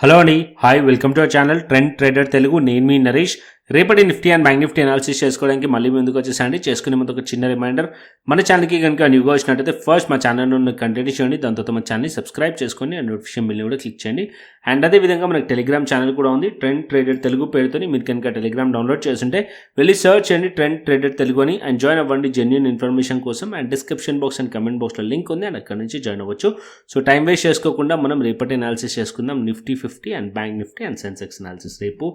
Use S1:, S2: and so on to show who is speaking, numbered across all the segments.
S1: Hello అండి, hi, welcome to our channel trend trader Telugu. నేను మీ నరేష్. రేపటి Nifty and bank Nifty analysis చేసుకోవడానికి మళ్ళీ ముందుకు వచ్చేసండి. చేసుకునే ముందు ఒక చిన్న రిమైండర్, మన ఛానల్కి కనుక న్యూగా వచ్చినట్టయితే ఫస్ట్ మా ఛానల్ ఉన్న కంటెంట్ చేయండి, దాని తర్వాత మన ఛానల్ని సబ్స్క్రైబ్ చేసుకొని అండ్ నోటిఫికేషన్ బిల్ని కూడా క్లిక్ చేయండి. అండ్ అదేవిధంగా మనకి టెలిగ్రామ్ ఛానల్ కూడా ఉంది, ట్రెండ్ ట్రేడర్ తెలుగు పేరుతో. మీరు కనుక టెలిగ్రామ్ డౌన్లోడ్ చేస్తుంటే వెళ్ళి సర్చ్ చేయండి ట్రెండ్ ట్రేడర్ తెలుగు అని, అండ్ జాయిన్ అవ్వండి జెన్యూన్ ఇన్ఫర్మేషన్ కోసం. And description box and comment బాక్స్లో లింక్ ఉంది, అండ్ అక్కడ నుంచి జాయిన్ అవ్వచ్చు. సో టైం వేస్ట్ చేసుకోకుండా మనం రేపటి అనాలిసిస్ చేసుకుందాం. Nifty 50 and bank Nifty and Sensex analysis. రేపు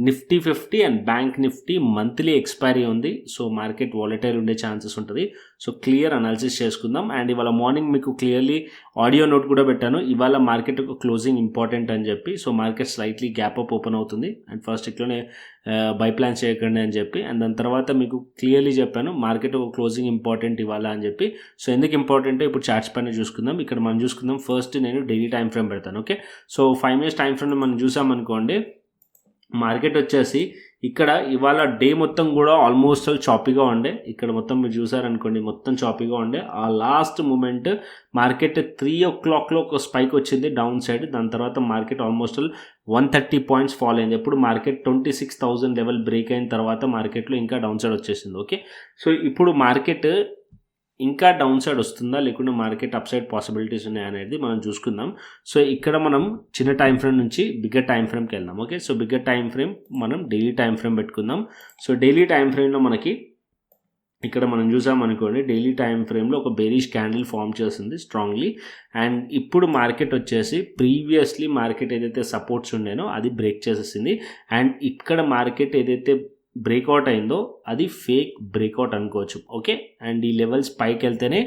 S1: Nifty 50 and bank Nifty monthly expiry ఉంది, సో మార్కెట్ వాలటైల్ ఉండే ఛాన్సెస్ ఉంటుంది. సో క్లియర్ అనాలిసిస్ చేసుకుందాం. అండ్ ఇవాళ మార్నింగ్ మీకు క్లియర్లీ ఆడియో నోట్ కూడా పెట్టాను, ఇవాళ మార్కెట్ క్లోజింగ్ ఇంపార్టెంట్ అని చెప్పి. So market slightly gap up open అవుతుంది, అండ్ ఫస్ట్ ఇట్లోనే బై ప్లాన్ చేయకండి అని చెప్పి. అండ్ దాని తర్వాత మీకు క్లియర్లీ చెప్పాను మార్కెట్ క్లోజింగ్ ఇంపార్టెంట్ ఇవాళ అని చెప్పి. సో ఎందుకు ఇంపార్టెంట్ ఇప్పుడు చార్ట్స్ పైన చూసుకుందాం. ఇక్కడ మనం చూసుకుందాం. ఫస్ట్ నేను డైలీ టైం ఫ్రేమ్ పెడతాను. Okay, so 5 minutes time frame మనం చూసామనుకోండి, మార్కెట్ వచ్చేసి ఇక్కడ ఇవాళ డే మొత్తం కూడా ఆల్మోస్ట్ చాపీగా ఉండే. ఇక్కడ మొత్తం మీరు చూసారనుకోండి, మొత్తం చాపీగా ఉండే. ఆ లాస్ట్ మూమెంట్ మార్కెట్ 3 o'clock ఒక స్పైక్ వచ్చింది డౌన్ సైడ్. దాని తర్వాత మార్కెట్ ఆల్మోస్ట్ 130 points ఫాల్ అయింది. ఎప్పుడు మార్కెట్ 26,000 లెవెల్ బ్రేక్ అయిన తర్వాత మార్కెట్లో ఇంకా డౌన్ సైడ్ వచ్చేసింది. ఓకే, సో ఇప్పుడు మార్కెట్ ఇంకా డౌన్ సైడ్ వస్తుందా లేకుంటే మార్కెట్ అప్ సైడ్ పాసిబిలిటీస్ ఉన్నాయా అనేది మనం చూసుకుందాం. సో ఇక్కడ మనం చిన్న టైం ఫ్రేమ్ నుంచి బిగ్గర్ టైం ఫ్రేమ్కి వెళ్దాం. Okay, so bigger time frame మనం డైలీ టైం ఫ్రేమ్ పెట్టుకుందాం. సో డైలీ టైం ఫ్రేమ్లో మనకి ఇక్కడ మనం చూసామనుకోండి, డైలీ టైం ఫ్రేమ్లో ఒక బేరిష్ క్యాండిల్ ఫామ్ చేస్తుంది స్ట్రాంగ్లీ. అండ్ ఇప్పుడు మార్కెట్ వచ్చేసి ప్రీవియస్లీ మార్కెట్ ఏదైతే సపోర్ట్స్ ఉండేనో అది బ్రేక్ చేసేసింది. అండ్ ఇక్కడ మార్కెట్ ఏదైతే బ్రేక్అవుట్ అయిందో అది ఫేక్ బ్రేక్అవుట్ అనుకోవచ్చు. ఓకే, అండ్ ఈ లెవెల్స్ పైకి వెళ్తేనే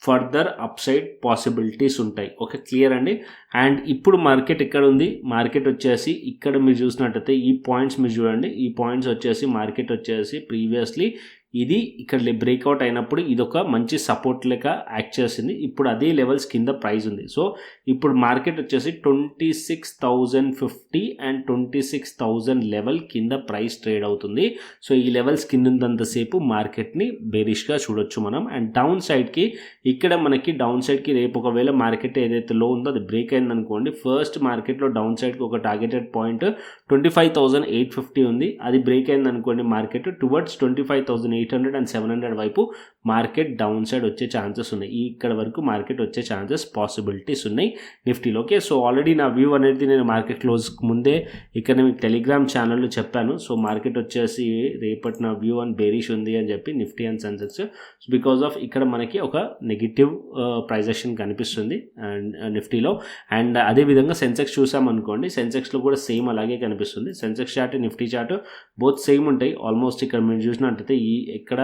S1: ఫర్దర్ అప్ సైడ్ పాసిబిలిటీస్ ఉంటాయి. ఓకే, క్లియర్ అండి. అండ్ ఇప్పుడు మార్కెట్ ఎక్కడ ఉంది, మార్కెట్ వచ్చేసి ఇక్కడ మీరు చూసినట్టయితే ఈ పాయింట్స్ మీరు చూడండి, ఈ పాయింట్స్ వచ్చేసి మార్కెట్ వచ్చేసి ప్రీవియస్లీ ఇది ఇక్కడ బ్రేక్అవుట్ అయినప్పుడు ఇది ఒక మంచి సపోర్ట్ లెక్క యాక్ట్ చేసింది. ఇప్పుడు అదే లెవెల్స్ కింద ప్రైస్ ఉంది. సో ఇప్పుడు మార్కెట్ వచ్చేసి 26,050 అండ్ 26,000 లెవెల్ కింద ప్రైస్ ట్రేడ్ అవుతుంది. సో ఈ లెవెల్స్ కింద ఉన్నంతసేపు మార్కెట్ని బేరిష్గా చూడొచ్చు మనం. అండ్ డౌన్ సైడ్కి ఇక్కడ మనకి డౌన్ సైడ్కి రేపు ఒకవేళ మార్కెట్ ఏదైతే లో ఉందో అది బ్రేక్ అయిందనుకోండి, ఫస్ట్ మార్కెట్లో డౌన్ సైడ్కి ఒక టార్గెటెడ్ పాయింట్ 25,850 ఉంది. అది బ్రేక్ అయిందనుకోండి, మార్కెట్ టువర్డ్స్ 25,800 and 700 వైపు మార్కెట్ డౌన్ సైడ్ వచ్చే ఛాన్సెస్ ఉన్నాయి. ఇక్కడ వరకు మార్కెట్ వచ్చే ఛాన్సెస్ పాసిబిలిటీస్ ఉన్నాయి నిఫ్టీలో. ఓకే, సో ఆల్రెడీ నా వ్యూ అనేది నేను మార్కెట్ క్లోజ్ ముందే ఇక్కడ మీకు టెలిగ్రామ్ ఛానల్లో చెప్పాను. సో మార్కెట్ వచ్చేసి రేపటి నా వ్యూ అండ్ బేరిష్ ఉంది అని చెప్పి Nifty and Sensex. Because of ఇక్కడ మనకి ఒక నెగిటివ్ ప్రైస్ యాక్షన్ కనిపిస్తుంది అండ్ నిఫ్టీలో. అండ్ అదేవిధంగా సెన్సెక్స్ చూసామనుకోండి, సెన్సెక్స్లో కూడా సేమ్ అలాగే కనిపిస్తుంది. Sensex chart Nifty chart both same ఉంటాయి ఆల్మోస్ట్. ఇక్కడ మీరు చూసినట్టయితే ఇక్కడ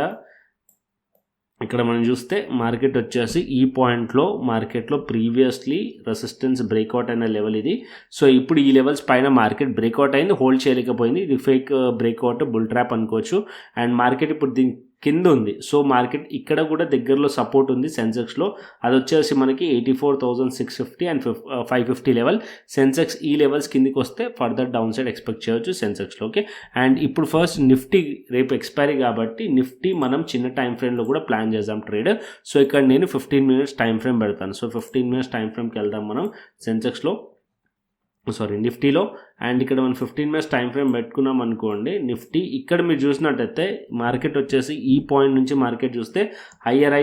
S1: మనం చూస్తే మార్కెట్ వచ్చేసి ఈ పాయింట్లో మార్కెట్లో ప్రీవియస్లీ రెసిస్టెన్స్ బ్రేక్అవుట్ అయిన లెవెల్ ఇది. సో ఇప్పుడు ఈ లెవెల్స్ పైన మార్కెట్ బ్రేక్అవుట్ అయింది, హోల్డ్ చేయలేకపోయింది. ఇది ఫేక్ బ్రేక్అవుట్, బుల్ ట్రాప్ అనుకోవచ్చు. అండ్ మార్కెట్ ఇప్పుడు దీని కింద ఉంది. సో మార్కెట్ ఇక్కడ కూడా దగ్గరలో సపోర్ట్ ఉంది సెన్సెక్స్లో, అది వచ్చేసి మనకి 84,650 అండ్ 550 లెవెల్. సెన్సెక్స్ ఈ లెవెల్స్ కిందికి వస్తే ఫర్దర్ డౌన్ సైడ్ ఎక్స్పెక్ట్ చేయొచ్చు సెన్సెక్స్లో. ఓకే, అండ్ ఇప్పుడు ఫస్ట్ నిఫ్టీ రేపు ఎక్స్పైరీ కాబట్టి నిఫ్టీ మనం చిన్న టైం ఫ్రేమ్లో కూడా ప్లాన్ చేద్దాం ట్రేడ్. సో ఇక్కడ నేను 15 minutes టైం ఫ్రేమ్ పెడతాను. సో 15 minutes టైం ఫ్రేమ్కి వెళ్దాం మనం నిఫ్టీలో. అండ్ ఇక్కడ మనం 15 minutes టైం ఫ్రేమ్ పెట్టుకున్నాం అనుకోండి, నిఫ్టీ ఇక్కడ మీరు చూసినట్టయితే మార్కెట్ వచ్చేసి ఈ పాయింట్ నుంచి మార్కెట్ చూస్తే హయ్యర్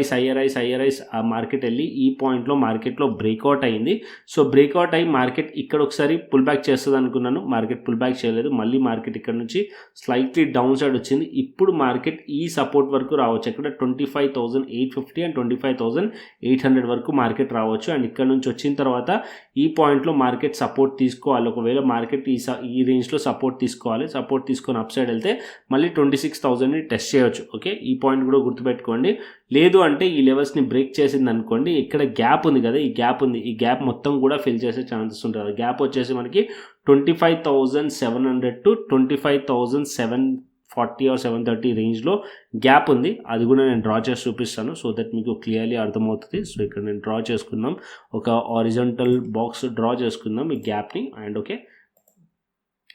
S1: ఐస్ ఆ మార్కెట్ వెళ్ళి ఈ పాయింట్లో మార్కెట్లో బ్రేక్అవుట్ అయింది. సో బ్రేక్అవుట్ అయ్యి మార్కెట్ ఇక్కడ ఒకసారి పుల్ బ్యాక్ చేస్తుంది అనుకున్నాను, మార్కెట్ పుల్ బ్యాక్ చేయలేదు. మళ్ళీ మార్కెట్ ఇక్కడ నుంచి స్లైట్లీ డౌన్ సైడ్ వచ్చింది. ఇప్పుడు మార్కెట్ ఈ సపోర్ట్ వరకు రావచ్చు, ఇక్కడ 25,850 అండ్ 25,800 వరకు మార్కెట్ రావచ్చు. అండ్ ఇక్కడ నుంచి వచ్చిన తర్వాత ఈ పాయింట్లో మార్కెట్ సపోర్ట్ తీసుకోవాలి. ఒకవేళ మార్కెట్ ఈ రేంజ్లో సపోర్ట్ తీసుకోవాలి, సపోర్ట్ తీసుకొని అప్ సైడ్ వెళ్తే మళ్ళీ 26,000ని టెస్ట్ చేయవచ్చు. ఓకే, ఈ పాయింట్ కూడా గుర్తుపెట్టుకోండి. లేదు అంటే ఈ లెవెల్స్ని బ్రేక్ చేసింది అనుకోండి, ఇక్కడ గ్యాప్ ఉంది కదా, ఈ గ్యాప్ మొత్తం కూడా ఫిల్ చేసే ఛాన్సెస్ ఉంటుంది. గ్యాప్ వచ్చేసి మనకి 25,700 to 25,740 or 730 రేంజ్లో గ్యాప్ ఉంది. అది కూడా నేను డ్రా చేసి చూపిస్తాను సో దట్ మీకు క్లియర్లీ అర్థమవుతుంది. సో ఇక్కడ నేను డ్రా చేసుకుందాం, ఒక హారిజాంటల్ బాక్స్ డ్రా చేసుకుందాం ఈ గ్యాప్ని. అండ్ ఓకే,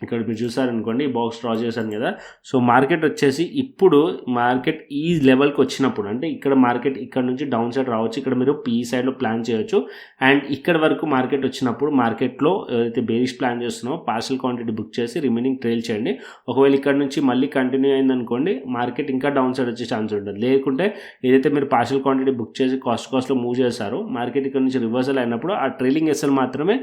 S1: ఇక్కడ మీరు చూసారనుకోండి బాక్స్ డ్రా చేశాను కదా. సో మార్కెట్ వచ్చేసి ఇప్పుడు మార్కెట్ ఈ లెవెల్కి వచ్చినప్పుడు అంటే ఇక్కడ మార్కెట్ ఇక్కడ నుంచి డౌన్ సైడ్ రావచ్చు. ఇక్కడ మీరు పీఈ సైడ్లో ప్లాన్ చేయొచ్చు. అండ్ ఇక్కడ వరకు మార్కెట్ వచ్చినప్పుడు మార్కెట్లో ఏదైతే బేరిష్ ప్లాన్ చేస్తున్నామో పార్షల్ క్వాంటిటీ బుక్ చేసి రిమైనింగ్ ట్రైల్ చేయండి. ఒకవేళ ఇక్కడ నుంచి మళ్ళీ కంటిన్యూ అయిందనుకోండి మార్కెట్ ఇంకా డౌన్ సైడ్ వచ్చే ఛాన్స్ ఉంటుంది. లేకుంటే ఏదైతే మీరు పార్షల్ క్వాంటిటీ బుక్ చేసి కాస్ట్లో మూవ్ చేశారో మార్కెట్ ఇక్కడ నుంచి రివర్సల్ అయినప్పుడు ఆ ట్రైలింగ్ ఎస్ఎల్ మాత్రమే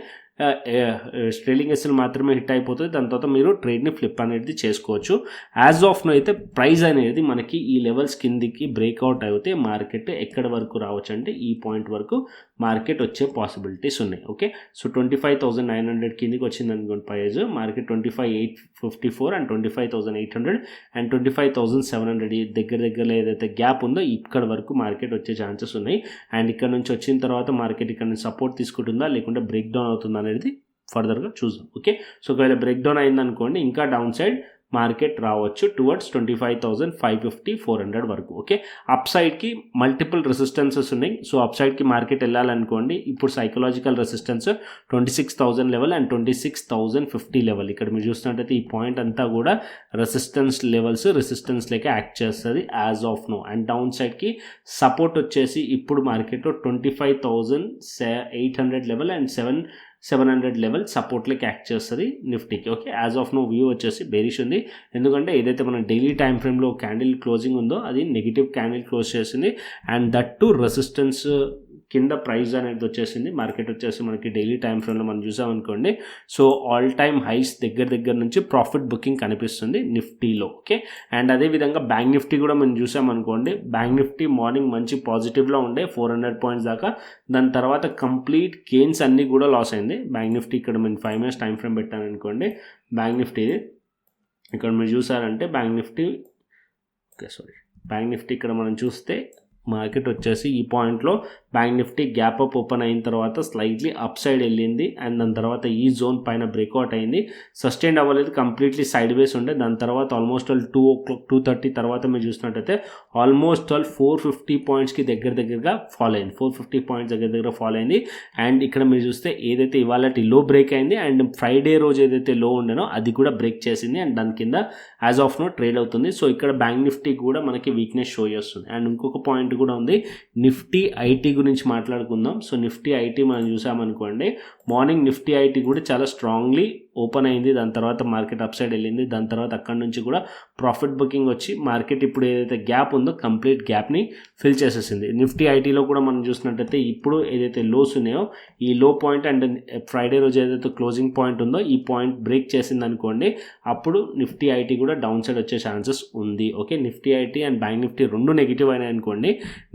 S1: హిట్ అయిపోతుంది. దాని తర్వాత మీరు ట్రేడ్ని ఫ్లిప్ అనేది చేసుకోవచ్చు. యాజ్ ఆఫ్ నో అయితే ప్రైస్ అనేది మనకి ఈ లెవెల్స్ కిందికి బ్రేక్అవుట్ అయితే మార్కెట్ ఎక్కడి వరకు రావచ్చు అంటే ఈ పాయింట్ వరకు మార్కెట్ వచ్చే పాసిబిలిటీస్ ఉన్నాయి. ఓకే, సో 25,900 కిందికి వచ్చింది అనుకోండి ప్రైజ్. మార్కెట్ 25,854 అండ్ 25,800 అండ్ 25,700 దగ్గరలో ఏదైతే గ్యాప్ ఉందో ఇక్కడ వరకు మార్కెట్ వచ్చే ఛాన్సెస్ ఉన్నాయి. అండ్ ఇక్కడ నుంచి వచ్చిన తర్వాత మార్కెట్ ఇక్కడ నుంచి సపోర్ట్ తీసుకుంటుందా లేకుంటే బ్రేక్ డౌన్ అవుతుందా అనేది ఫర్దర్గా చూద్దాం. ఓకే, సో ఒకవేళ బ్రేక్ డౌన్ అయిందనుకోండి ఇంకా డౌన్ సైడ్ మార్కెట్ రావచ్చు టువర్డ్స్ 25,550 400 వరకు. ఓకే, అప్ సైడ్కి మల్టిపుల్ రెసిస్టెన్సెస్ ఉన్నాయి. సో అప్ సైడ్కి మార్కెట్ వెళ్ళాలనుకోండి ఇప్పుడు psychological resistance 26,000 level and 26,050 level. ఇక్కడ మీరు చూసినట్టయితే ఈ పాయింట్ అంతా కూడా రెసిస్టెన్స్ లెక్క యాక్ట్ చేస్తుంది as of now. And down సైడ్కి సపోర్ట్ వచ్చేసి ఇప్పుడు మార్కెట్లో 25,800 లెవెల్ అండ్ 700 లెవెల్ సపోర్ట్లకి యాక్ట్ చేస్తుంది నిఫ్టీకి. Okay, as of now view వచ్చేసి బేరిష్ ఉంది. ఎందుకంటే ఏదైతే మన డైలీ టైం ఫ్రేమ్లో క్యాండిల్ క్లోజింగ్ ఉందో అది నెగిటివ్ క్యాండిల్ క్లోజ్ చేసింది. అండ్ దట్ టు రెసిస్టెన్స్ కింద ప్రైస్ అనేది వచ్చేసింది. మార్కెట్ వచ్చేసి మనకి డైలీ టైం ఫ్రేమ్లో మనం చూసామనుకోండి సో ఆల్ టైమ్ హైస్ దగ్గర నుంచి ప్రాఫిట్ బుకింగ్ కనిపిస్తుంది నిఫ్టీలో. ఓకే, అండ్ అదేవిధంగా బ్యాంక్ నిఫ్టీ కూడా మనం చూసామనుకోండి బ్యాంక్ నిఫ్టీ మార్నింగ్ మంచి పాజిటివ్లో ఉండే 400 పాయింట్స్ దాకా. దాని తర్వాత కంప్లీట్ గెయిన్స్ అన్నీ కూడా లాస్ అయింది బ్యాంక్ నిఫ్టీ. ఇక్కడ నేను 5 minutes టైం ఫ్రేమ్ పెట్టాను అనుకోండి బ్యాంక్ నిఫ్టీ ఇక్కడ మీరు చూసారంటే బ్యాంక్ నిఫ్టీ ఇక్కడ మనం చూస్తే మార్కెట్ వచ్చేసి ఈ పాయింట్లో bank Nifty gap up open అయిన తర్వాత స్లైట్లీ అప్ సైడ్ వెళ్ళింది. అండ్ దాని తర్వాత ఈ జోన్ పైన బ్రేక్అవుట్ అయింది. సస్టైన్ అవ్వలేదు, కంప్లీట్లీ సైడ్ వేస్ ఉండే. దాని తర్వాత ఆల్మోస్ట్ 2:30 తర్వాత మీరు చూసినట్టయితే ఆల్మోస్ట్ 450 పాయింట్స్కి దగ్గరగా ఫాల్ అయింది. 450 పాయింట్స్ దగ్గర ఫాల్ అయింది. అండ్ ఇక్కడ మీరు చూస్తే ఏదైతే ఇవాళ లో బ్రేక్ అయింది అండ్ ఫ్రైడే రోజు ఏదైతే లో ఉండేనో అది కూడా బ్రేక్ చేసింది. అండ్ దాని కింద యాజ్ ఆఫ్ నో ట్రేడ్ అవుతుంది. సో ఇక్కడ బ్యాంక్ నిఫ్టీ కూడా మనకి వీక్నెస్ షో చేస్తుంది. అండ్ ఇంకొక పాయింట్ కూడా ఉంది, నిఫ్టీ ఐటీ గురించి మాట్లాడుకుందాం. సో నిఫ్టీ ఐటీ మనం చూసామనుకోండి మార్నింగ్ నిఫ్టీ ఐటీ కూడా చాలా స్ట్రాంగ్లీ ఓపెన్ అయింది. దాని తర్వాత మార్కెట్ అప్ సైడ్ వెళ్ళింది. దాని తర్వాత అక్కడి నుంచి కూడా ప్రాఫిట్ బుకింగ్ వచ్చి మార్కెట్ ఇప్పుడు ఏదైతే గ్యాప్ ఉందో కంప్లీట్ గ్యాప్ని ఫిల్ చేసేసింది. నిఫ్టీ ఐటీలో కూడా మనం చూసినట్టయితే ఇప్పుడు ఏదైతే లోస్ ఉన్నాయో ఈ లో పాయింట్ అండ్ ఫ్రైడే రోజు ఏదైతే క్లోజింగ్ పాయింట్ ఉందో ఈ పాయింట్ బ్రేక్ చేసింది అనుకోండి అప్పుడు నిఫ్టీ ఐటీ కూడా డౌన్ సైడ్ వచ్చే ఛాన్సెస్ ఉంది. Okay, Nifty IT and bank Nifty రెండు నెగిటివ్ అయినాయి అనుకోండి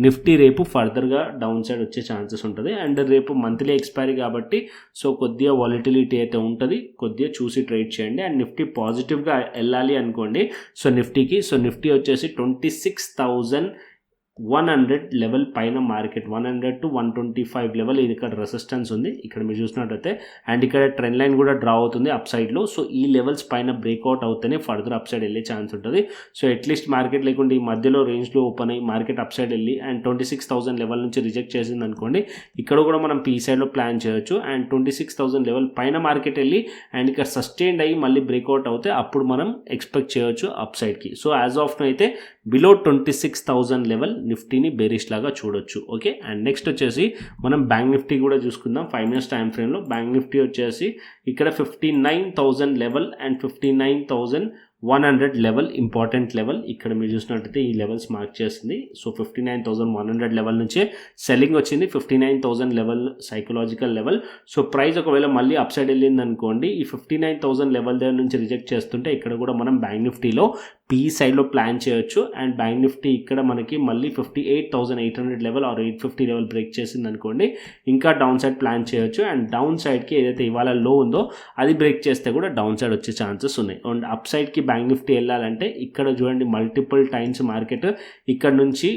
S1: నిఫ్టీ రేపు ఫర్దర్గా డౌన్ సైడ్ వచ్చే ఛాన్సెస్ ఉంటుంది. అండ్ రేపు మంత్లీ ఎక్స్పైరీ కాబట్టి సో కొద్దిగా వాలిటిలిటీ అయితే ఉంటుంది, కొద్దిగా చూసి ట్రేడ్ చేయండి. అండ్ నిఫ్టీ పాజిటివ్గా వెళ్ళాలి అనుకోండి సో నిఫ్టీ వచ్చేసి 26,100 లెవెల్ పైన మార్కెట్ 100 to 125 లెవెల్ ఇది ఇక్కడ రెసిస్టెన్స్ ఉంది. ఇక్కడ మీరు చూసినట్టయితే అండ్ ఇక్కడ ట్రెండ్ లైన్ కూడా డ్రా అవుతుంది అప్ సైడ్లో. సో ఈ లెవెల్స్ పైన బ్రేక్అవుట్ అవుతేనే ఫర్దర్ అప్ సైడ్ వెళ్ళే ఛాన్స్ ఉంటుంది. సో అట్లీస్ట్ మార్కెట్ లేకుంటే ఈ మధ్యలో రేంజ్లో ఓపెన్ అయ్యి మార్కెట్ అప్ సైడ్ వెళ్ళి అండ్ 26,000 లెవెల్ నుంచి రిజెక్ట్ చేసింది అనుకోండి ఇక్కడ కూడా మనం పీ సైడ్లో ప్లాన్ చేయొచ్చు. అండ్ 26,000 లెవెల్ పైన మార్కెట్ వెళ్ళి అండ్ ఇక్కడ సస్టైన్డ్ అయ్యి మళ్ళీ బ్రేక్అవుట్ అవుతే అప్పుడు మనం ఎక్స్పెక్ట్ చేయొచ్చు అప్ సైడ్కి. సో యాజ్ ఆఫ్ నో అయితే బిలో 26,000 లెవెల్ నిఫ్టీని బేరిష్ లాగా చూడొచ్చు. ఓకే, అండ్ నెక్స్ట్ వచ్చేసి మనం బ్యాంక్ నిఫ్టీ కూడా చూసుకుందాం. 5 minutes టైం ఫ్రేమ్లో బ్యాంక్ నిఫ్టీ వచ్చేసి ఇక్కడ 59,000 level and 59,100 level important level. ఇక్కడ మీరు చూసినట్టయితే ఈ లెవెల్స్ మార్క్ చేసింది. సో 59,100 లెవెల్ నుంచే సెల్లింగ్ వచ్చింది. 59,000 level psychological level. So price ఒకవేళ మళ్ళీ అప్ సైడ్ వెళ్ళింది అనుకోండి ఈ 59,000 లెవెల్ దగ్గర నుంచి రిజెక్ట్ చేస్తుంటే ఇక్కడ కూడా మనం బ్యాంక్ నిఫ్టీలో పీ సైడ్లో ప్లాన్ చేయొచ్చు. అండ్ బ్యాంక్ నిఫ్టీ ఇక్కడ మనకి మళ్ళీ 58,800 లెవెల్ ఆర్ 850 లెవెల్ బ్రేక్ చేసింది అనుకోండి ఇంకా డౌన్ సైడ్ ప్లాన్ చేయొచ్చు. అండ్ డౌన్ సైడ్కి ఏదైతే ఇవాళ లో ఉందో అది బ్రేక్ చేస్తే కూడా డౌన్ సైడ్ వచ్చే ఛాన్సెస్ ఉన్నాయి. అండ్ అప్ సైడ్కి బ్యాంక్ నిఫ్టీ వెళ్ళాలంటే ఇక్కడ చూడండి మల్టిపుల్ టైమ్స్ మార్కెట్ ఇక్కడ నుంచి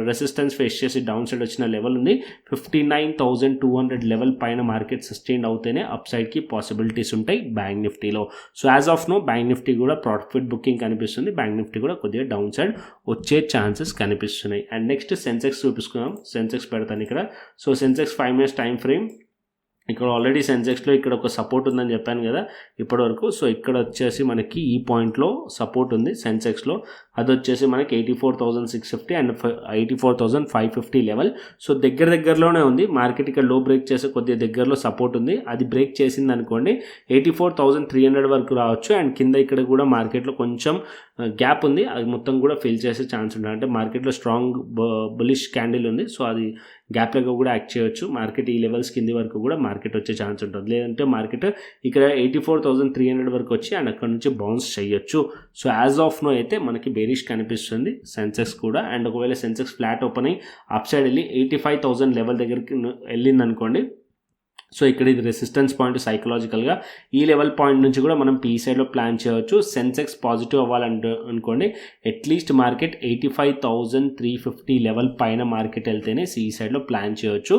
S1: రెసిస్టెన్స్ ఫేస్ చేసి డౌన్ సైడ్ వచ్చిన లెవెల్ ఉంది. 59,200 లెవెల్ పైన మార్కెట్ సస్టైన్ అవుతేనే అప్ సైడ్కి పాసిబిలిటీస్ ఉంటాయి బ్యాంక్ నిఫ్టీలో. So as of now bank Nifty కూడా ప్రాఫిట్ బుకింగ్ కనిపిస్తుంది. బ్యాంక్ నిఫ్టీ కూడా కొద్దిగా డౌన్ సైడ్ వచ్చే ఛాన్సెస్ కనిపిస్తున్నాయి. అండ్ నెక్స్ట్ సెన్సెక్స్ చూపించుకుందాం. సెన్సెక్స్ పెడతాను ఇక్కడ. So Sensex 5 minutes time frame ఇక్కడ ఆల్రెడీ సెన్సెక్స్లో ఇక్కడ ఒక సపోర్ట్ ఉందని చెప్పాను కదా ఇప్పటివరకు. సో ఇక్కడ వచ్చేసి మనకి ఈ పాయింట్లో సపోర్ట్ ఉంది సెన్సెక్స్లో, అది వచ్చేసి మనకి 84,650 అండ్ 84,550 లెవెల్. సో దగ్గరలోనే ఉంది మార్కెట్. ఇక్కడ లో బ్రేక్ చేసే కొద్దిగా దగ్గరలో సపోర్ట్ ఉంది, అది బ్రేక్ చేసింది అనుకోండి 84,300 వరకు రావచ్చు. అండ్ కింద ఇక్కడ కూడా మార్కెట్లో కొంచెం గ్యాప్ ఉంది, అది మొత్తం కూడా ఫిల్ చేసే ఛాన్స్ ఉంటుంది. అంటే మార్కెట్లో స్ట్రాంగ్ బులిష్ క్యాండిల్ ఉంది, సో అది గ్యాప్ లాగా కూడా యాక్ట్ చేయొచ్చు. మార్కెట్ ఈ లెవెల్స్ కింది వరకు కూడా మార్కెట్ వచ్చే ఛాన్స్ ఉంటుంది. లేదంటే మార్కెట్ ఇక్కడ 84,300 వరకు వచ్చి అండ్ అక్కడ నుంచి బౌన్స్ చేయొచ్చు. సో యాజ్ ఆఫ్ నో అయితే మనకి బేరిష్ కనిపిస్తుంది సెన్సెక్స్ కూడా. అండ్ ఒకవేళ సెన్సెక్స్ ఫ్లాట్ ఓపెన్ అయ్యి అప్ సైడ్ వెళ్ళి 85,000 లెవెల్ దగ్గరికి వెళ్ళింది అనుకోండి, సో ఇక్కడ ఇది రెసిస్టెన్స్ పాయింట్ సైకలాజికల్గా. ఈ లెవెల్ పాయింట్ నుంచి కూడా మనం పీ సైడ్లో ప్లాన్ చేయవచ్చు. సెన్సెక్స్ పాజిటివ్ అవ్వాలనుకోండి అట్లీస్ట్ మార్కెట్ 85,350 లెవెల్ పైన మార్కెట్ వెళ్తేనే సి సైడ్లో ప్లాన్ చేయవచ్చు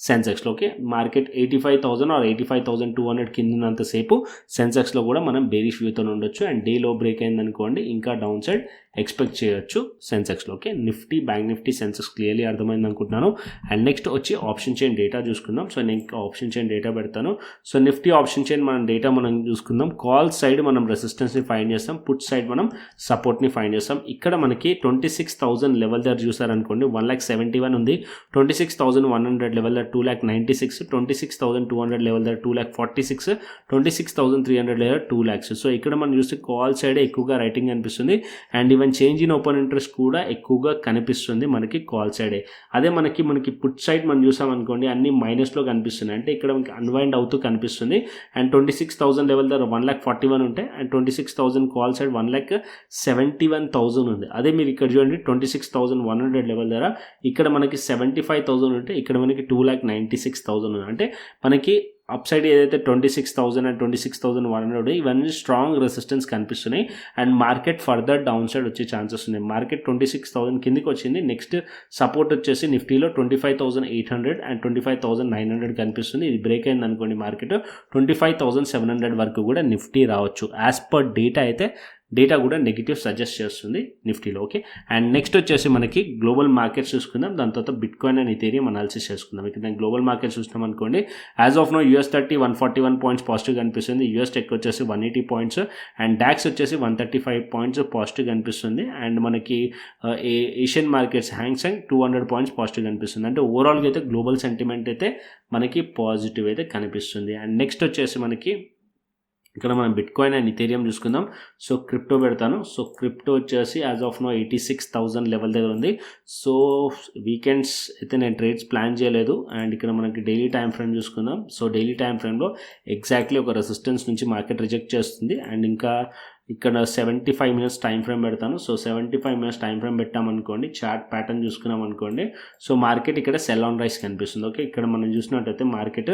S1: సెన్సెక్స్లోకి. మార్కెట్ 85,000 ఆర్ 85,200 కింద ఉన్నంతసేపు సెన్సెక్స్లో కూడా మనం బేరిష్ వ్యూతో ఉండొచ్చు. అండ్ డేలో బ్రేక్ అయిందనుకోండి ఇంకా డౌన్ సైడ్ ఎక్స్పెక్ట్ చేయొచ్చు సెన్సెక్స్లోకి. నిఫ్టీ, బ్యాంక్ నిఫ్టీ, సెన్సెక్స్ క్లియర్లీ అర్థమైంది అనుకుంటున్నాను. అండ్ నెక్స్ట్ వచ్చి ఆప్షన్ చైన్ డేటా చూసుకుందాం. సో నేను ఇంకా ఆప్షన్ చైన్ డేటా పెడతాను. సో నిఫ్టీ ఆప్షన్ చైన్ మనం డేటా మనం చూసుకుందాం. కాల్ సైడ్ మనం రెసిస్టెన్స్ని ఫైండ్ చేస్తాం, పుట్ సైడ్ మనం సపోర్ట్ని ఫైండ్ చేస్తాం. ఇక్కడ మనకి 26,000 లెవెల్ దగ్గర చూసారనుకోండి 1,71,000 ఉంది. 26,100 లెవెల్ దగ్గర 2,96,000, 26,200 లెవెల్ దగ్గర 2,46,000, 26,300 లెవెల్ 2,00,000. సో ఇక్కడ మనం చూస్తే కాల్ సైడ్ ఎక్కువగా రైటింగ్ కనిపిస్తుంది. And even change in open interest కూడా ఎక్కువగా కనిపిస్తుంది మనకి కాల్ సైడే. అదే మనకి పుట్ సైడ్ మనం చూసామనుకోండి అన్ని మైనస్లో కనిపిస్తుంది, అంటే ఇక్కడ మనకి అన్వైండ్ అవుతూ కనిపిస్తుంది. అండ్ 26,000 లెవెల్ దగ్గర 1,41,000 ఉంటాయి. అండ్ 26,000 కాల్ సైడ్ 1,71,000 ఉంది. అదే మీరు ఇక్కడ చూడండి 26,100 లెవెల్ దగ్గర ఇక్కడ మనకి 75,000 ఉంటే ఇక్కడ మనకి 2,96,000 ఉంది. అంటే మనకి అప్ సైడ్ ఏదైతే 26,000 అండ్ 26,100 ఇవన్నీ స్ట్రాంగ్ రెసిస్టెన్స్ కనిపిస్తున్నాయి. And market further down side వచ్చే ఛాన్సెస్ ఉన్నాయి. మార్కెట్ 26,000 కిందికి వచ్చింది. నెక్స్ట్ సపోర్ట్ వచ్చేసి నిఫ్టీలో 25,800 అండ్ 25,900 కనిపిస్తుంది. ఇది బ్రేక్ అయింది అనుకోండి మార్కెట్ 25,700 వరకు కూడా నిఫ్టీ రావచ్చు. యాజ్ పర్ డేటా అయితే డేటా కూడా నెగిటివ్ సజెస్ట్ చేస్తుంది నిఫ్టీలో. ఓకే, అండ్ నెక్స్ట్ వచ్చేసి మనకి గ్లోబల్ మార్కెట్స్ చూసుకుందాం. దాని తర్వాత బిట్కాయిన్ అండ్ ఇథేరియం అనాలిసిస్ చేసుకుందాం. ఇక్కడ గ్లోబల్ మార్కెట్స్ చూసినాం అనుకోండి as of now US30 141 points positive కనిపిస్తుంది. US టెక్ వచ్చేసి 180 పాయింట్స్ అండ్ డాక్స్ వచ్చేసి 135 పాయింట్స్ పాజిటివ్ కనిపిస్తుంది. అండ్ మనకి Asian markets Hang Seng 200 points positive కనిపిస్తుంది. అంటే ఓవరాల్గా అయితే గ్లోబల్ సెంటిమెంట్ అయితే మనకి పాజిటివ్ అయితే కనిపిస్తుంది. అండ్ నెక్స్ట్ వచ్చేసి మనకి ఇక్కడ మనం బిట్కాయిన్ అండ్ ఇథేరియం చూసుకుందాం. సో క్రిప్టో పెడతాను. సో క్రిప్టో వచ్చేసి యాజ్ ఆఫ్ నో 86,000 లెవెల్ దగ్గర ఉంది. సో వీకెండ్స్ అయితే నేను ట్రేడ్స్ ప్లాన్ చేయలేదు. అండ్ ఇక్కడ మనకి డైలీ టైం ఫ్రేమ్ చూసుకుందాం. సో డైలీ టైం ఫ్రేమ్లో ఎగ్జాక్ట్లీ ఒక రెసిస్టెన్స్ నుంచి మార్కెట్ రిజెక్ట్ చేస్తుంది. అండ్ ఇంకా ఇక్కడ 75 మినిట్స్ టైం ఫ్రేమ్ పెడతాను. సో 75 మినిట్స్ టైం ఫ్రేమ్ పెట్టామనుకోండి, చార్ట్ ప్యాటర్న్ చూసుకున్నాం అనుకోండి, సో మార్కెట్ ఇక్కడ సెల్ ఆన్ రైస్ కనిపిస్తుంది. ఓకే, ఇక్కడ మనం చూసినట్టయితే మార్కెట్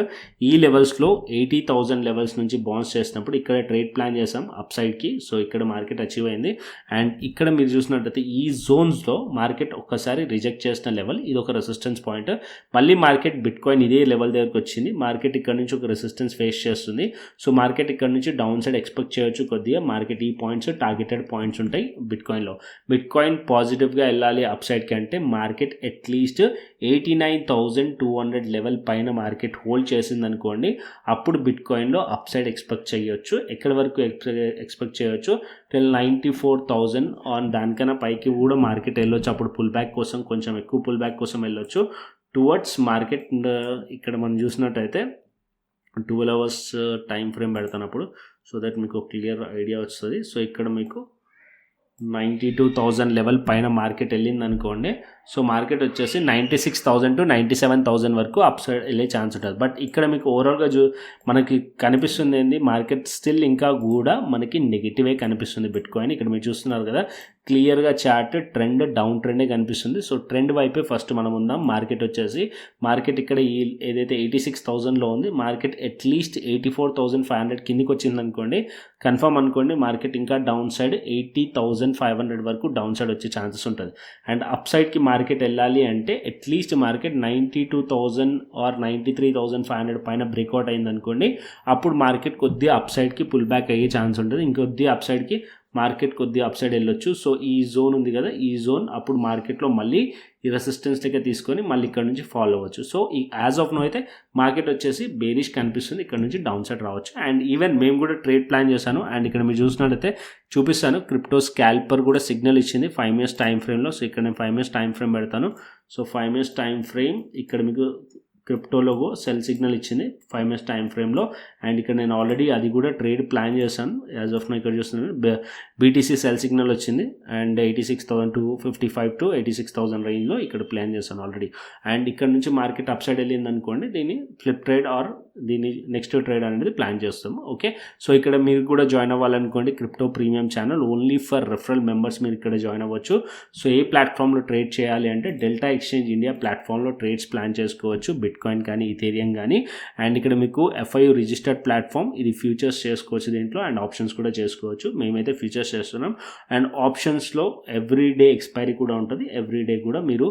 S1: ఈ లెవెల్స్లో 80,000 లెవెల్స్ నుంచి బౌన్స్ చేసినప్పుడు ఇక్కడ ట్రేడ్ ప్లాన్ చేసాం అప్ సైడ్కి. సో ఇక్కడ మార్కెట్ అచీవ్ అయింది. అండ్ ఇక్కడ మీరు చూసినట్టయితే ఈ జోన్స్లో మార్కెట్ ఒక్కసారి రిజెక్ట్ చేసిన లెవెల్, ఇది ఒక రెసిస్టెన్స్ పాయింట్. మళ్ళీ మార్కెట్ బిట్కాయిన్ ఇదే లెవెల్ దగ్గరకు వచ్చింది. మార్కెట్ ఇక్కడ నుంచి ఒక రెసిస్టెన్స్ ఫేస్ చేస్తుంది. సో మార్కెట్ ఇక్కడ నుంచి డౌన్ సైడ్ ఎక్స్పెక్ట్ చేయొచ్చు కొద్దిగా. మార్కెట్ ఈ పాయింట్స్ టార్గెటెడ్ పాయింట్స్ ఉంటాయి బిట్కాయిన్లో. బిట్కాయిన్ పాజిటివ్గా వెళ్ళాలి అప్ సైడ్కి అంటే మార్కెట్ అట్లీస్ట్ 89,200 లెవెల్ పైన మార్కెట్ హోల్డ్ చేసింది అనుకోండి, అప్పుడు బిట్కాయిన్లో అప్ సైడ్ ఎక్స్పెక్ట్ చేయొచ్చు. ఎక్కడి వరకు ఎక్స్పెక్ట్ చేయొచ్చు? 94,000 ఆన్ దానికన్నా పైకి కూడా మార్కెట్ వెళ్ళొచ్చు. అప్పుడు పుల్ బ్యాక్ కోసం, కొంచెం ఎక్కువ పుల్ బ్యాక్ కోసం వెళ్ళొచ్చు టువర్డ్స్ మార్కెట్. ఇక్కడ మనం చూసినట్టయితే 12 అవర్స్ టైం ఫ్రేమ్ పెడతానప్పుడు, సో దట్ మీకు క్లియర్ ఐడియా వస్తుంది. సో ఇక్కడ మీకు 92,000 లెవెల్ పైన మార్కెట్ వెళ్ళింది అనుకోండి, సో మార్కెట్ వచ్చేసి 96,000 to 97,000 వరకు అప్ సైడ్ వెళ్ళే ఛాన్స్ ఉంటుంది. బట్ ఇక్కడ మీకు ఓవరాల్గా మనకి కనిపిస్తుంది ఏంది, మార్కెట్ స్టిల్ ఇంకా కూడా మనకి నెగిటివే కనిపిస్తుంది బిట్కాయిన్. ఇక్కడ మీరు చూస్తున్నారు కదా క్లియర్గా చార్ట్ ట్రెండ్ డౌన్ ట్రెండే కనిపిస్తుంది. సో ట్రెండ్ వైపే ఫస్ట్ మనం ఉందాం. మార్కెట్ ఇక్కడ ఈ ఏదైతే 86,000లో ఉంది, మార్కెట్ అట్లీస్ట్ 84,500 కిందికి వచ్చింది అనుకోండి, కన్ఫర్మ్ అనుకోండి మార్కెట్ ఇంకా డౌన్ సైడ్ 80,500 వరకు డౌన్ సైడ్ వచ్చే ఛాన్సెస్ ఉంటుంది. అండ్ అప్ సైడ్కి మార్కెట్ వెళ్ళాలి అంటే అట్లీస్ట్ మార్కెట్ 92,000 ఆర్ 93,500 పైన బ్రేక్అవుట్ అయింది అనుకోండి, అప్పుడు మార్కెట్ కొద్దిగా అప్ సైడ్కి పుల్ బ్యాక్ అయ్యే ఛాన్స్ ఉంటుంది. ఇంకొద్దిగా అప్ సైడ్కి మార్కెట్ కొద్దిగా అప్ సైడ్ వెళ్ళొచ్చు. సో ఈ జోన్ ఉంది కదా, ఈ జోన్ అప్పుడు మార్కెట్లో మళ్ళీ ఈ రెసిస్టెన్స్ దగ్గర తీసుకొని మళ్ళీ ఇక్కడ నుంచి ఫాలో అవ్వచ్చు. సో ఈ యాజ్ ఆఫ్ నో అయితే మార్కెట్ వచ్చేసి బేరిష్ కనిపిస్తుంది, ఇక్కడ నుంచి డౌన్ సైడ్ రావచ్చు. అండ్ ఈవెన్ మేము కూడా ట్రేడ్ ప్లాన్ చేశాను. అండ్ ఇక్కడ మీరు చూసినట్టయితే చూపిస్తాను, క్రిప్టో స్కాల్పర్ కూడా సిగ్నల్ ఇచ్చింది 5 minutes టైం ఫ్రేమ్లో. సో ఇక్కడ నేను 5 minutes టైం ఫ్రేమ్ పెడతాను. సో 5 minutes టైం ఫ్రేమ్ ఇక్కడ మీకు క్రిప్టోలో సెల్ సిగ్నల్ ఇచ్చింది 5 minutes టైం ఫ్రేమ్లో. అండ్ ఇక్కడ నేను ఆల్రెడీ అది కూడా ట్రేడ్ ప్లాన్ చేశాను. యాజ్ ఆఫ్ నో ఇక్కడ చూస్తున్నాను బీటీసీ సెల్ సిగ్నల్ వచ్చింది అండ్ 86,255 to 86,000 రేంజ్లో ఇక్కడ ప్లాన్ చేశాను ఆల్రెడీ. అండ్ ఇక్కడ నుంచి మార్కెట్ అప్ సైడ్ వెళ్ళింది అనుకోండి, దీన్ని ఫ్లిప్ ట్రేడ్ ఆర్ దీన్ని నెక్స్ట్ ట్రేడ్ అనేది ప్లాన్ చేస్తాము. ఓకే, సో ఇక్కడ మీరు కూడా జాయిన్ అవ్వాలనుకోండి crypto premium channel only for referral members మీరు ఇక్కడ జాయిన్ అవ్వచ్చు. సో ఏ ప్లాట్ఫామ్లో ట్రేడ్ చేయాలి అంటే డెల్టా ఎక్స్చేంజ్ ఇండియా ప్లాట్ఫామ్లో ట్రేడ్స్ ప్లాన్ చేసుకోవచ్చు, బిట్కాయిన్ కానీ ఈథేరియం కానీ. అండ్ ఇక్కడ మీకు FIU రిజిస్టర్డ్ ప్లాట్ఫామ్, ఇది ఫ్యూచర్స్ చేసుకోవచ్చు దీంట్లో అండ్ ఆప్షన్స్ కూడా చేసుకోవచ్చు. మేమైతే ఫ్యూచర్స్ చేస్తున్నాం. అండ్ ఆప్షన్స్లో ఎవ్రీడే ఎక్స్పైరీ కూడా ఉంటుంది. ఎవ్రీడే కూడా మీరు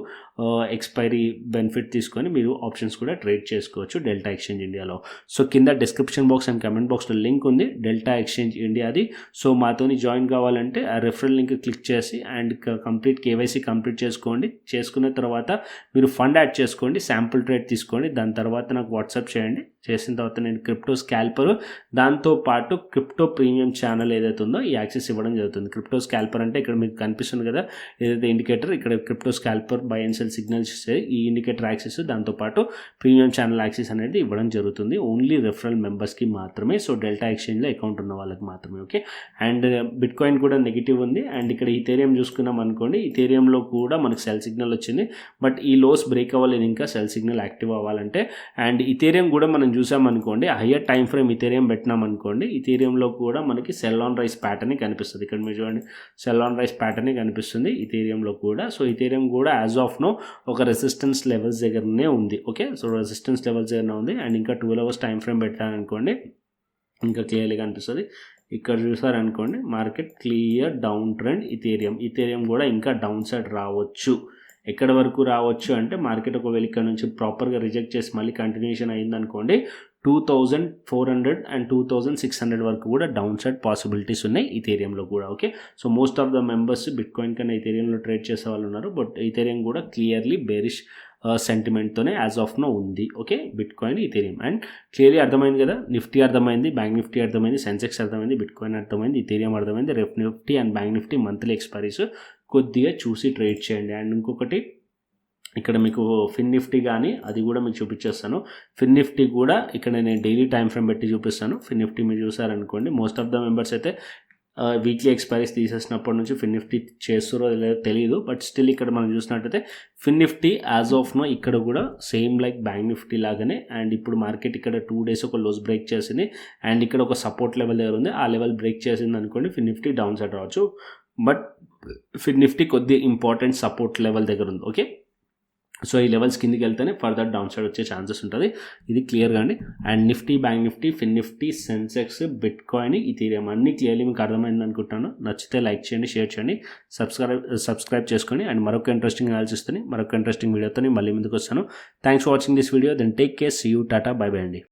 S1: ఎక్స్పైరీ బెనిఫిట్ తీసుకొని మీరు ఆప్షన్స్ కూడా ట్రేడ్ చేసుకోవచ్చు డెల్టా ఎక్స్చేంజ్ ఇండియాలో. సో కింద డిస్క్రిప్షన్ బాక్స్ అండ్ కమెంట్ బాక్స్లో లింక్ ఉంది డెల్టా ఎక్స్చేంజ్ ఇండియాది. సో మాతోని జాయిన్ కావాలంటే ఆ రెఫరల్ లింక్ క్లిక్ చేసి అండ్ కంప్లీట్ KYC కంప్లీట్ చేసుకోండి. చేసుకున్న తర్వాత మీరు ఫండ్ యాడ్ చేసుకోండి, శాంపుల్ ట్రేడ్ తీసుకోండి. దాని తర్వాత నాకు వాట్సాప్ చేయండి. చేసిన తర్వాత నేను క్రిప్టో స్కాల్పర్ దాంతోపాటు క్రిప్టో ప్రీమియం ఛానల్ ఏదైతే ఉందో ఈ యాక్సెస్ ఇవ్వడం జరుగుతుంది. క్రిప్టో స్కాల్పర్ అంటే ఇక్కడ మీకు కనిపిస్తుంది కదా ఏదైతే ఇండికేటర్, ఇక్కడ crypto స్కాల్పర్ by and cell signals ఇస్తే ఈ ఇండికేటర్ యాక్సెస్ దాంతోపాటు ప్రీమియం ఛానల్ యాక్సెస్ అనేది ఇవ్వడం జరుగుతుంది ఓన్లీ రెఫరల్ మెంబర్స్కి మాత్రమే. సో డెల్టా ఎక్స్చేంజ్లో అకౌంట్ ఉన్న వాళ్ళకి మాత్రమే. ఓకే, అండ్ బిట్కాయిన్ కూడా నెగిటివ్ ఉంది. అండ్ ఇక్కడ ఈథేరియం చూసుకున్నాం అనుకోండి, ఈథేరియంలో కూడా మనకు సెల్ సిగ్నల్ వచ్చింది, బట్ ఈ లోస్ బ్రేక్ అవ్వలేదు ఇంకా సెల్ సిగ్నల్ యాక్టివ్ అవ్వాలంటే. అండ్ ఈథేరియం కూడా మనం చూసామనుకోండి, హయ్యర్ టైం ఫ్రేమ్ ఈథేరియం పెట్టినామనుకోండి, ఈథేరియంలో కూడా మనకి సెల్ ఆన్ రైస్ ప్యాటర్న్ కనిపిస్తుంది. ఇక్కడ మీరు చూడండి సెల్ ఆన్ రైస్ ప్యాటర్న్ కనిపిస్తుంది ఈథేరియంలో కూడా. సో ఈథేరియం కూడా యాజ్ ఆఫ్ నో ఒక రెసిస్టెన్స్ లెవెల్స్ దగ్గరనే ఉంది. ఓకే, సో రెసిస్టెన్స్ లెవెల్స్ దగ్గర ఉంది. అండ్ ఇంకా 12 hours టైం ఫ్రేమ్ పెట్టాలనుకోండి ఇంకా క్లియర్గా కనిపిస్తుంది. ఇక్కడ చూసారనుకోండి market clear down trend. Ethereum కూడా ఇంకా డౌన్ సైడ్ రావచ్చు. ఎక్కడ వరకు రావచ్చు అంటే మార్కెట్ ఒకవేళ ఇక్కడ నుంచి ప్రాపర్గా రిజెక్ట్ చేసి మళ్ళీ కంటిన్యూషన్ అయిందనుకోండి 2,400 and 2,600 వరకు కూడా డౌన్ సైడ్ పాసిబిలిటీస్ ఉన్నాయి ఈథేరియంలో కూడా. Okay, so most of the members bitcoin కన్నా ఈథేరియంలో ట్రేడ్ చేసే వాళ్ళు ఉన్నారు, బట్ ఈథేరియం కూడా క్లియర్లీ బేరిష్ సెంటిమెంట్తోనే యాజ్ ఆఫ్ నో ఉంది. Okay, bitcoin ethereum. And clearly అర్థమైంది కదా, నిఫ్టీ అర్థమైంది, బ్యాంక్ నిఫ్టీ అర్థమైంది, సెన్సెక్స్ అర్థమైంది, బిట్కాయిన్ అర్థమైంది, ఈథేరియం అర్థమైంది. Ref Nifty and bank Nifty monthly expiries కొద్దిగా చూసి ట్రేడ్ చేయండి. అండ్ ఇంకొకటి ఇక్కడ మీకు ఫిన్ నిఫ్టీ కానీ అది కూడా మీకు చూపించేస్తాను. ఫిన్ నిఫ్టీ కూడా ఇక్కడ నేను డైలీ టైం ఫ్రేమ్ పెట్టి చూపిస్తాను. ఫిన్ నిఫ్టీ మీరు చూసారనుకోండి మోస్ట్ ఆఫ్ ద మెంబర్స్ అయితే వీక్లీ ఎక్స్పైరీస్ తీసేసినప్పటి నుంచి ఫిన్ నిఫ్టీ చేస్తారో లేదో తెలియదు, బట్ స్టిల్ ఇక్కడ మనం చూసినట్టయితే ఫిన్ నిఫ్టీ యాజ్ ఆఫ్ నో ఇక్కడ కూడా సేమ్ లైక్ బ్యాంక్ నిఫ్టీ లాగానే. అండ్ ఇప్పుడు మార్కెట్ ఇక్కడ 2 days ఒక లోస్ బ్రేక్ చేసింది అండ్ ఇక్కడ ఒక సపోర్ట్ లెవెల్ దగ్గర ఉంది. ఆ లెవెల్ బ్రేక్ చేసింది అనుకోండి ఫిన్ నిఫ్టీ డౌన్ సైడ్ రావచ్చు, బట్ ఫిన్ నిఫ్టీ కొద్ది ఇంపార్టెంట్ సపోర్ట్ లెవెల్ దగ్గర ఉంది. ఓకే, సో ఈ లెవెల్స్ కిందికి వెళ్తేనే ఫర్దర్ డౌన్ సైడ్ వచ్చే ఛాన్సెస్ ఉంటుంది. ఇది క్లియర్గా అండి. And Nifty, bank Nifty, fin Nifty, Sensex, bitcoin, ethereum అన్నీ క్లియర్లీ మీకు అర్థమైంది అనుకుంటాను. నచ్చితే లైక్ చేయండి, షేర్ చేయండి, సబ్స్క్రైబ్ చేసుకోండి. అండ్ మరొక ఇంట్రెస్టింగ్ అనాలిసిస్తోని మరొక ఇంట్రెస్టింగ్ వీడియోతో మళ్ళీ ముందుకు వస్తాను. Thanks for watching this video. Then take care, see you, tata, bye bye అండి.